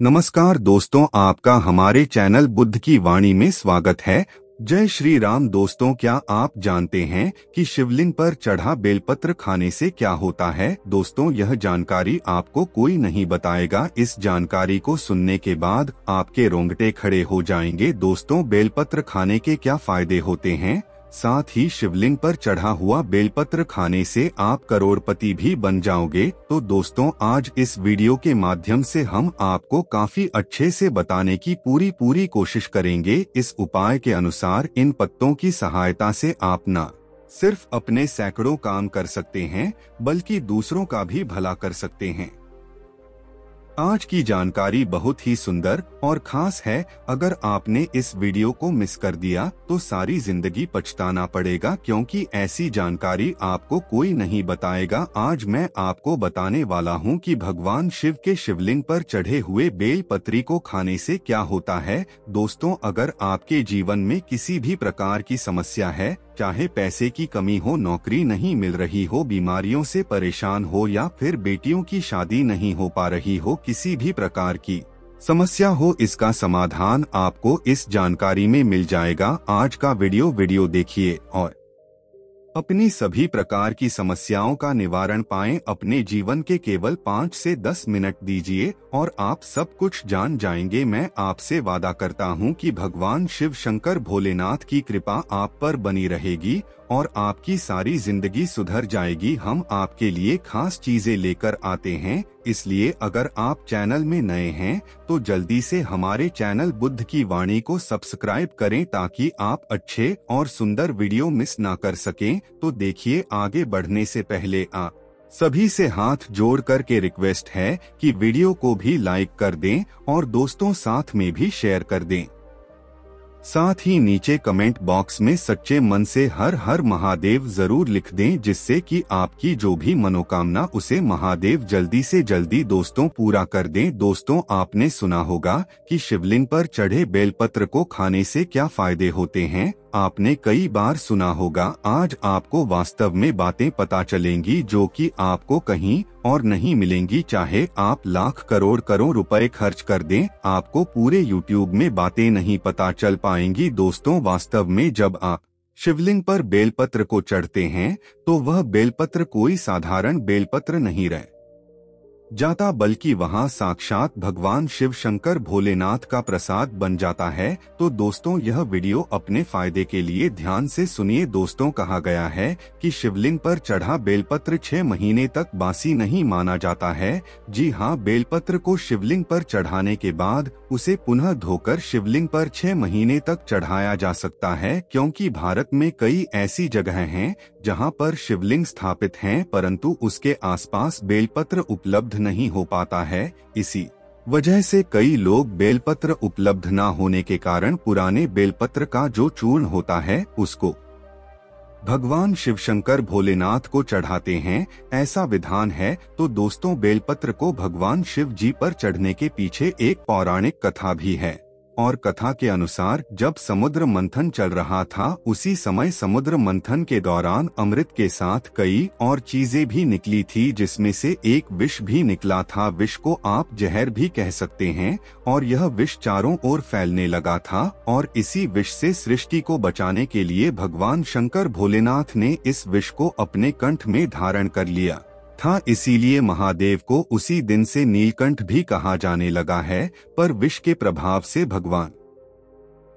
नमस्कार दोस्तों, आपका हमारे चैनल बुद्ध की वाणी में स्वागत है। जय श्री राम। दोस्तों, क्या आप जानते हैं कि शिवलिंग पर चढ़ा बेलपत्र खाने से क्या होता है? दोस्तों, यह जानकारी आपको कोई नहीं बताएगा। इस जानकारी को सुनने के बाद आपके रोंगटे खड़े हो जाएंगे। दोस्तों, बेलपत्र खाने के क्या फायदे होते हैं? साथ ही शिवलिंग पर चढ़ा हुआ बेलपत्र खाने से आप करोड़पति भी बन जाओगे। तो दोस्तों, आज इस वीडियो के माध्यम से हम आपको काफी अच्छे से बताने की पूरी कोशिश करेंगे। इस उपाय के अनुसार इन पत्तों की सहायता से आप न सिर्फ अपने सैकड़ों काम कर सकते हैं, बल्कि दूसरों का भी भला कर सकते हैं। आज की जानकारी बहुत ही सुंदर और खास है। अगर आपने इस वीडियो को मिस कर दिया तो सारी जिंदगी पछताना पड़ेगा, क्योंकि ऐसी जानकारी आपको कोई नहीं बताएगा। आज मैं आपको बताने वाला हूं कि भगवान शिव के शिवलिंग पर चढ़े हुए बेल पत्री को खाने से क्या होता है। दोस्तों, अगर आपके जीवन में किसी भी प्रकार की समस्या है, चाहे पैसे की कमी हो, नौकरी नहीं मिल रही हो, बीमारियों से परेशान हो या फिर बेटियों की शादी नहीं हो पा रही हो, किसी भी प्रकार की समस्या हो, इसका समाधान आपको इस जानकारी में मिल जाएगा। आज का वीडियो देखिए और अपनी सभी प्रकार की समस्याओं का निवारण पाएं। अपने जीवन के केवल 5 से 10 मिनट दीजिए और आप सब कुछ जान जाएंगे। मैं आपसे वादा करता हूं कि भगवान शिव शंकर भोलेनाथ की कृपा आप पर बनी रहेगी और आपकी सारी जिंदगी सुधर जाएगी। हम आपके लिए खास चीजें लेकर आते हैं, इसलिए अगर आप चैनल में नए हैं तो जल्दी से हमारे चैनल बुद्ध की वाणी को सब्सक्राइब करें, ताकि आप अच्छे और सुंदर वीडियो मिस ना कर सकें। तो देखिए, आगे बढ़ने से पहले आप सभी से हाथ जोड़ कर के रिक्वेस्ट है कि वीडियो को भी लाइक कर दें और दोस्तों साथ में भी शेयर कर दें। साथ ही नीचे कमेंट बॉक्स में सच्चे मन से हर हर महादेव जरूर लिख दें, जिससे कि आपकी जो भी मनोकामना उसे महादेव जल्दी से जल्दी दोस्तों पूरा कर दें। दोस्तों, आपने सुना होगा कि शिवलिंग पर चढ़े बेलपत्र को खाने से क्या फायदे होते हैं। आपने कई बार सुना होगा। आज आपको वास्तव में बातें पता चलेंगी जो कि आपको कहीं और नहीं मिलेंगी। चाहे आप लाख करोड़ रुपए खर्च कर दें, आपको पूरे YouTube में बातें नहीं पता चल पाएंगी। दोस्तों, वास्तव में जब आप शिवलिंग पर बेलपत्र को चढ़ते हैं तो वह बेलपत्र कोई साधारण बेलपत्र नहीं रह जाता, बल्कि वहां साक्षात भगवान शिव शंकर भोलेनाथ का प्रसाद बन जाता है। तो दोस्तों, यह वीडियो अपने फायदे के लिए ध्यान से सुनिए। दोस्तों, कहा गया है कि शिवलिंग पर चढ़ा बेलपत्र 6 महीने तक बासी नहीं माना जाता है। जी हाँ, बेलपत्र को शिवलिंग पर चढ़ाने के बाद उसे पुनः धोकर शिवलिंग पर 6 महीने तक चढ़ाया जा सकता है, क्योंकि भारत में कई ऐसी जगह हैं जहां पर शिवलिंग स्थापित हैं, परंतु उसके आसपास बेलपत्र उपलब्ध नहीं हो पाता है। इसी वजह से कई लोग बेलपत्र उपलब्ध न होने के कारण पुराने बेलपत्र का जो चूर्ण होता है उसको भगवान शिव शंकर भोलेनाथ को चढ़ाते हैं, ऐसा विधान है। तो दोस्तों, बेलपत्र को भगवान शिव जी पर चढ़ने के पीछे एक पौराणिक कथा भी है। और कथा के अनुसार जब समुद्र मंथन चल रहा था, उसी समय समुद्र मंथन के दौरान अमृत के साथ कई और चीजें भी निकली थी, जिसमें से एक विष भी निकला था। विष को आप जहर भी कह सकते हैं, और यह विष चारों ओर फैलने लगा था। और इसी विष से सृष्टि को बचाने के लिए भगवान शंकर भोलेनाथ ने इस विष को अपने कंठ में धारण कर लिया था। इसीलिए महादेव को उसी दिन से नीलकंठ भी कहा जाने लगा है। पर विष के प्रभाव से भगवान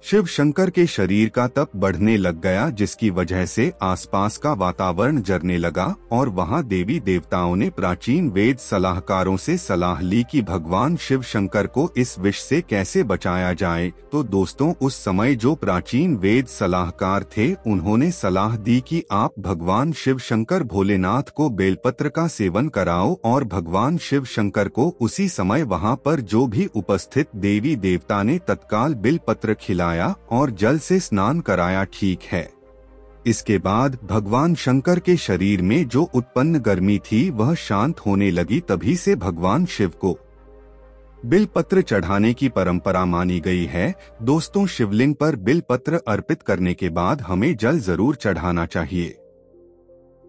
शिव शंकर के शरीर का तप बढ़ने लग गया, जिसकी वजह से आसपास का वातावरण जरने लगा और वहां देवी देवताओं ने प्राचीन वेद सलाहकारों से सलाह ली कि भगवान शिव शंकर को इस विष से कैसे बचाया जाए। तो दोस्तों, उस समय जो प्राचीन वेद सलाहकार थे, उन्होंने सलाह दी कि आप भगवान शिव शंकर भोलेनाथ को बेलपत्र का सेवन कराओ, और भगवान शिव शंकर को उसी समय वहां पर जो भी उपस्थित देवी देवता ने तत्काल बेलपत्र खिलाया और जल से स्नान कराया। ठीक है, इसके बाद भगवान शंकर के शरीर में जो उत्पन्न गर्मी थी वह शांत होने लगी। तभी से भगवान शिव को बिलपत्र चढ़ाने की परंपरा मानी गई है। दोस्तों, शिवलिंग पर बिलपत्र अर्पित करने के बाद हमें जल जरूर चढ़ाना चाहिए।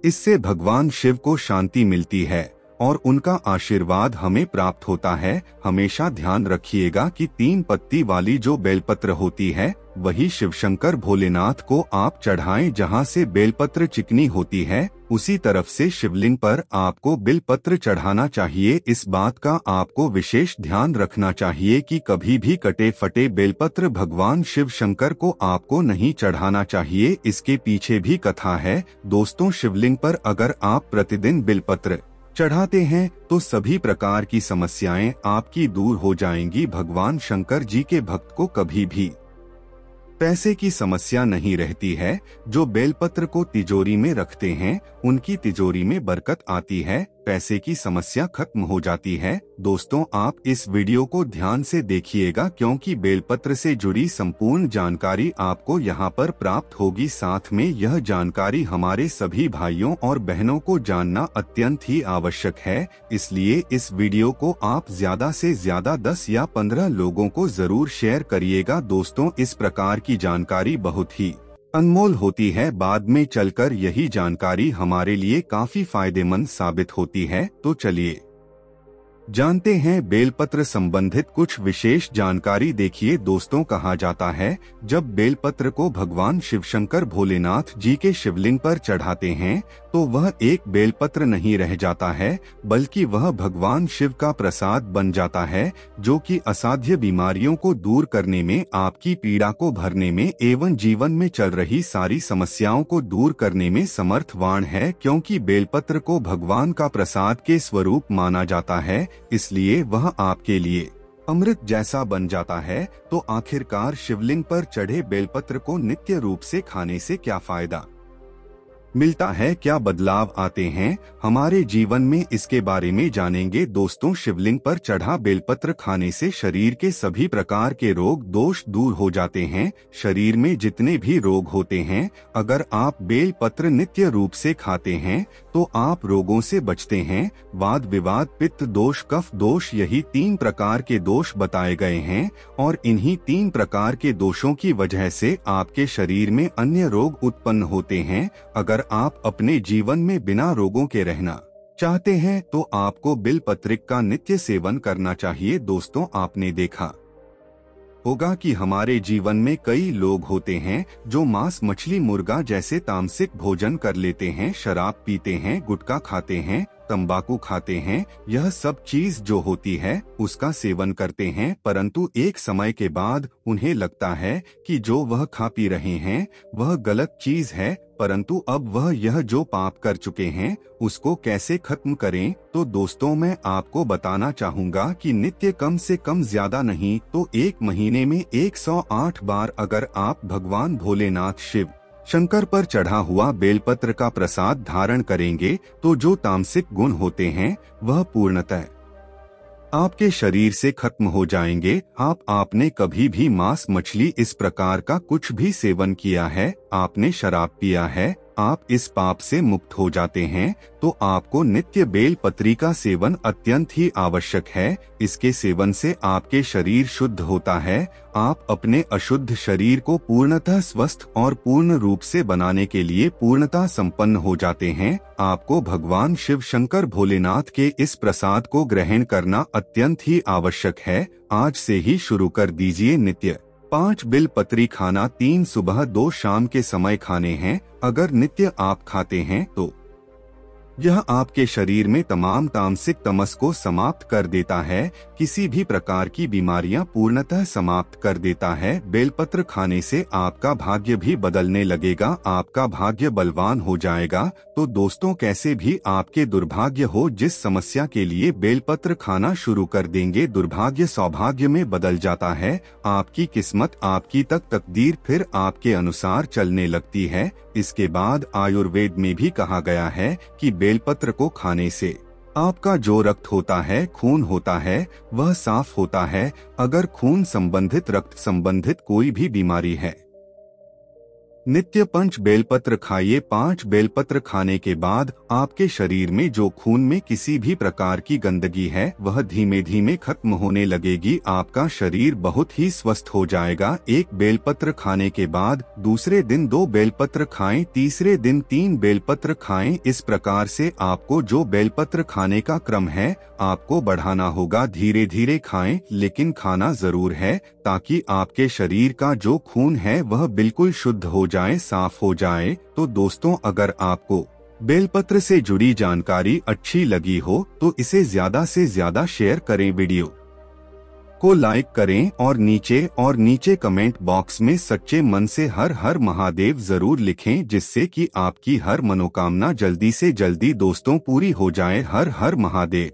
इससे भगवान शिव को शांति मिलती है और उनका आशीर्वाद हमें प्राप्त होता है। हमेशा ध्यान रखिएगा कि 3 पत्ती वाली जो बेलपत्र होती है वही शिवशंकर भोलेनाथ को आप चढ़ाएं। जहां से बेलपत्र चिकनी होती है उसी तरफ से शिवलिंग पर आपको बिलपत्र चढ़ाना चाहिए। इस बात का आपको विशेष ध्यान रखना चाहिए कि कभी भी कटे फटे बेलपत्र भगवान शिव शंकर को आपको नहीं चढ़ाना चाहिए। इसके पीछे भी कथा है दोस्तों। शिवलिंग पर अगर आप प्रतिदिन बिलपत्र चढ़ाते हैं तो सभी प्रकार की समस्याएं आपकी दूर हो जाएंगी। भगवान शंकर जी के भक्त को कभी भी पैसे की समस्या नहीं रहती है। जो बेलपत्र को तिजोरी में रखते हैं उनकी तिजोरी में बरकत आती है, पैसे की समस्या खत्म हो जाती है। दोस्तों आप इस वीडियो को ध्यान से देखिएगा क्योंकि बेलपत्र से जुड़ी संपूर्ण जानकारी आपको यहाँ पर प्राप्त होगी। साथ में यह जानकारी हमारे सभी भाइयों और बहनों को जानना अत्यंत ही आवश्यक है। इसलिए इस वीडियो को आप ज्यादा से ज्यादा 10 या 15 लोगों को जरूर शेयर करिएगा। दोस्तों इस प्रकार की जानकारी बहुत ही अनमोल होती है। बाद में चलकर यही जानकारी हमारे लिए काफी फायदेमंद साबित होती है। तो चलिए जानते हैं बेलपत्र संबंधित कुछ विशेष जानकारी। देखिए दोस्तों, कहा जाता है जब बेलपत्र को भगवान शिवशंकर भोलेनाथ जी के शिवलिंग पर चढ़ाते हैं तो वह एक बेलपत्र नहीं रह जाता है बल्कि वह भगवान शिव का प्रसाद बन जाता है, जो कि असाध्य बीमारियों को दूर करने में, आपकी पीड़ा को भरने में एवं जीवन में चल रही सारी समस्याओं को दूर करने में समर्थवान है। क्योंकि बेलपत्र को भगवान का प्रसाद के स्वरूप माना जाता है, इसलिए वह आपके लिए अमृत जैसा बन जाता है। तो आखिरकार शिवलिंग पर चढ़े बेलपत्र को नित्य रूप से खाने से क्या फायदा मिलता है, क्या बदलाव आते हैं हमारे जीवन में, इसके बारे में जानेंगे। दोस्तों शिवलिंग पर चढ़ा बेलपत्र खाने से शरीर के सभी प्रकार के रोग दोष दूर हो जाते हैं। शरीर में जितने भी रोग होते हैं, अगर आप बेलपत्र नित्य रूप से खाते हैं तो आप रोगों से बचते हैं। वाद विवाद, पित्त दोष, कफ दोष, यही 3 प्रकार के दोष बताए गए हैं और इन्हीं 3 प्रकार के दोषों की वजह से आपके शरीर में अन्य रोग उत्पन्न होते हैं। अगर आप अपने जीवन में बिना रोगों के रहना चाहते हैं तो आपको बिलपत्रिक का नित्य सेवन करना चाहिए। दोस्तों आपने देखा होगा कि हमारे जीवन में कई लोग होते हैं जो मांस, मछली, मुर्गा जैसे तामसिक भोजन कर लेते हैं, शराब पीते हैं, गुटखा खाते हैं, तंबाकू खाते हैं, यह सब चीज जो होती है उसका सेवन करते हैं। परंतु एक समय के बाद उन्हें लगता है कि जो वह खा पी रहे हैं वह गलत चीज है, परंतु अब वह यह जो पाप कर चुके हैं उसको कैसे खत्म करें। तो दोस्तों मैं आपको बताना चाहूँगा कि नित्य कम से कम ज्यादा नहीं तो 1 महीने में 108 बार अगर आप भगवान भोलेनाथ शिव शंकर पर चढ़ा हुआ बेलपत्र का प्रसाद धारण करेंगे तो जो तामसिक गुण होते हैं वह पूर्णतः आपके शरीर से खत्म हो जाएंगे। आपने कभी भी मांस, मछली इस प्रकार का कुछ भी सेवन किया है, आपने शराब पिया है, आप इस पाप से मुक्त हो जाते हैं। तो आपको नित्य बेलपत्री का सेवन अत्यंत ही आवश्यक है। इसके सेवन से आपके शरीर शुद्ध होता है। आप अपने अशुद्ध शरीर को पूर्णतः स्वस्थ और पूर्ण रूप से बनाने के लिए पूर्णतः संपन्न हो जाते हैं। आपको भगवान शिव शंकर भोलेनाथ के इस प्रसाद को ग्रहण करना अत्यंत ही आवश्यक है। आज से ही शुरू कर दीजिए। नित्य 5 बिलपत्री खाना, 3 सुबह 2 शाम के समय खाने हैं। अगर नित्य आप खाते हैं तो यह आपके शरीर में तमाम तामसिक तमस को समाप्त कर देता है, किसी भी प्रकार की बीमारियां पूर्णतः समाप्त कर देता है। बेलपत्र खाने से आपका भाग्य भी बदलने लगेगा, आपका भाग्य बलवान हो जाएगा। तो दोस्तों कैसे भी आपके दुर्भाग्य हो, जिस समस्या के लिए बेलपत्र खाना शुरू कर देंगे दुर्भाग्य सौभाग्य में बदल जाता है। आपकी किस्मत, आपकी तकदीर फिर आपके अनुसार चलने लगती है। इसके बाद आयुर्वेद में भी कहा गया है कि बेलपत्र को खाने से आपका जो रक्त होता है, खून होता है, वह साफ होता है। अगर खून संबंधित, रक्त संबंधित कोई भी बीमारी है, नित्य 5 बेलपत्र खाइए। 5 बेलपत्र खाने के बाद आपके शरीर में जो खून में किसी भी प्रकार की गंदगी है वह धीमे धीमे खत्म होने लगेगी। आपका शरीर बहुत ही स्वस्थ हो जाएगा। 1 बेलपत्र खाने के बाद दूसरे दिन 2 बेलपत्र खाएं, तीसरे दिन 3 बेलपत्र खाएं। इस प्रकार से आपको जो बेलपत्र खाने का क्रम है आपको बढ़ाना होगा। धीरे धीरे खाएं, लेकिन खाना जरूर है ताकि आपके शरीर का जो खून है वह बिल्कुल शुद्ध हो जाए, साफ हो जाए। तो दोस्तों, अगर आपको बेलपत्र से जुड़ी जानकारी अच्छी लगी हो तो इसे ज्यादा से ज्यादा शेयर करें, वीडियो को लाइक करें और नीचे कमेंट बॉक्स में सच्चे मन से हर हर महादेव जरूर लिखें, जिससे कि आपकी हर मनोकामना जल्दी से जल्दी दोस्तों पूरी हो जाए। हर हर महादेव।